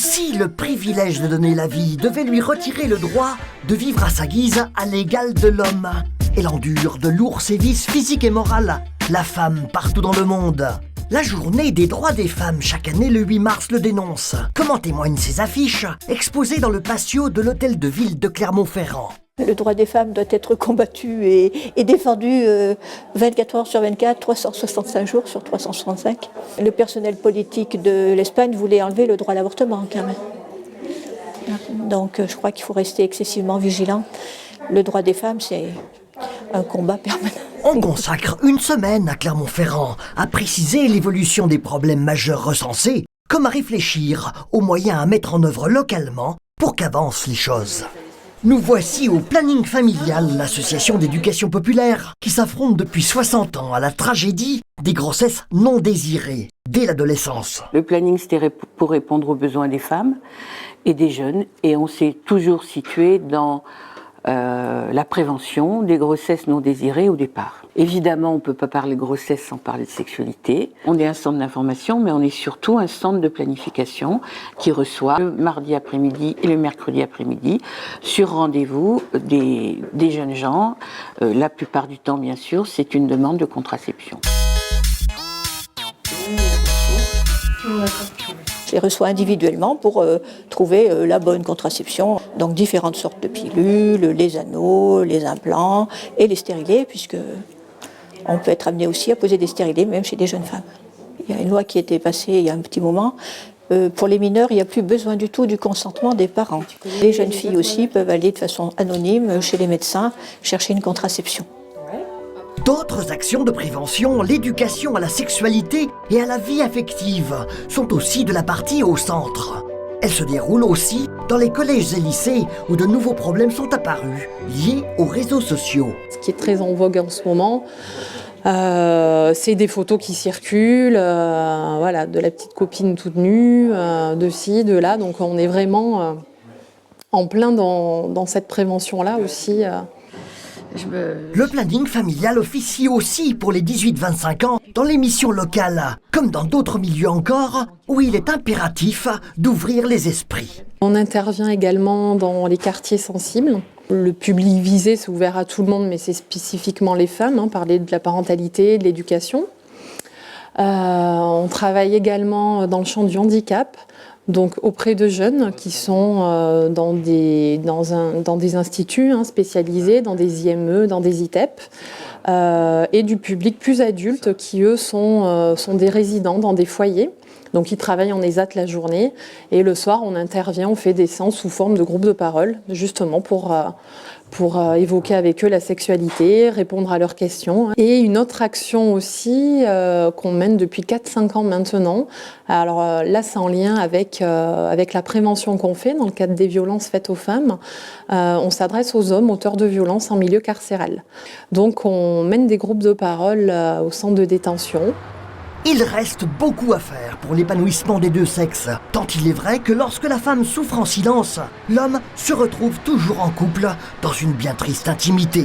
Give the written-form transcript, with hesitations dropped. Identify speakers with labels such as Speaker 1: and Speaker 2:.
Speaker 1: Si le privilège de donner la vie devait lui retirer le droit de vivre à sa guise à l'égal de l'homme, elle endure de lourds sévices physiques et moraux, la femme partout dans le monde. La journée des droits des femmes chaque année le 8 mars le dénonce, comme en témoignent ces affiches exposées dans le patio de l'hôtel de ville de Clermont-Ferrand.
Speaker 2: Le droit des femmes doit être combattu et défendu 24 heures sur 24, 365 jours sur 365. Le personnel politique de l'Espagne voulait enlever le droit à l'avortement quand même. Donc je crois qu'il faut rester excessivement vigilant. Le droit des femmes, c'est un combat permanent.
Speaker 1: On consacre une semaine à Clermont-Ferrand à préciser l'évolution des problèmes majeurs recensés, comme à réfléchir aux moyens à mettre en œuvre localement pour qu'avancent les choses. Nous voici au Planning Familial, l'association d'éducation populaire qui s'affronte depuis 60 ans à la tragédie des grossesses non désirées dès l'adolescence.
Speaker 3: Le planning, c'était pour répondre aux besoins des femmes et des jeunes, et on s'est toujours situé dans la prévention des grossesses non désirées au départ. Évidemment, on ne peut pas parler de grossesse sans parler de sexualité. On est un centre d'information, mais on est surtout un centre de planification qui reçoit le mardi après-midi et le mercredi après-midi sur rendez-vous des jeunes gens. La plupart du temps, bien sûr, c'est une demande de contraception.
Speaker 2: Je les reçois individuellement pour trouver la bonne contraception. Donc différentes sortes de pilules, les anneaux, les implants et les stérilés, puisque on peut être amené aussi à poser des stérilés même chez des jeunes femmes. Il y a une loi qui a été passée il y a un petit moment. Pour les mineurs, il n'y a plus besoin du tout du consentement des parents. Les jeunes filles aussi peuvent aller de façon anonyme chez les médecins chercher une contraception.
Speaker 1: D'autres actions de prévention, l'éducation à la sexualité et à la vie affective, sont aussi de la partie au centre. Elles se déroulent aussi dans les collèges et lycées où de nouveaux problèmes sont apparus, liés aux réseaux sociaux.
Speaker 4: Ce qui est très en vogue en ce moment, c'est des photos qui circulent, voilà, de la petite copine toute nue, de ci, de là. Donc on est vraiment en plein dans cette prévention-là aussi.
Speaker 1: Le planning familial officie aussi pour les 18-25 ans dans les missions locales, comme dans d'autres milieux encore, où il est impératif d'ouvrir les esprits.
Speaker 4: On intervient également dans les quartiers sensibles. Le public visé, c'est ouvert à tout le monde, mais c'est spécifiquement les femmes, parler de la parentalité, de l'éducation. On travaille également dans le champ du handicap, donc auprès de jeunes qui sont dans des instituts spécialisés, dans des IME, dans des ITEP, et du public plus adulte qui, eux, sont des résidents dans des foyers. Donc ils travaillent en ESAT la journée, et le soir, on intervient, on fait des séances sous forme de groupes de parole, justement pour évoquer avec eux la sexualité, répondre à leurs questions. Et une autre action aussi qu'on mène depuis 4-5 ans maintenant. Alors là, c'est en lien avec la prévention qu'on fait dans le cadre des violences faites aux femmes. On s'adresse aux hommes auteurs de violences en milieu carcéral. Donc on mène des groupes de parole au centre de détention.
Speaker 1: Il reste beaucoup à faire pour l'épanouissement des deux sexes, tant il est vrai que lorsque la femme souffre en silence, l'homme se retrouve toujours en couple dans une bien triste intimité.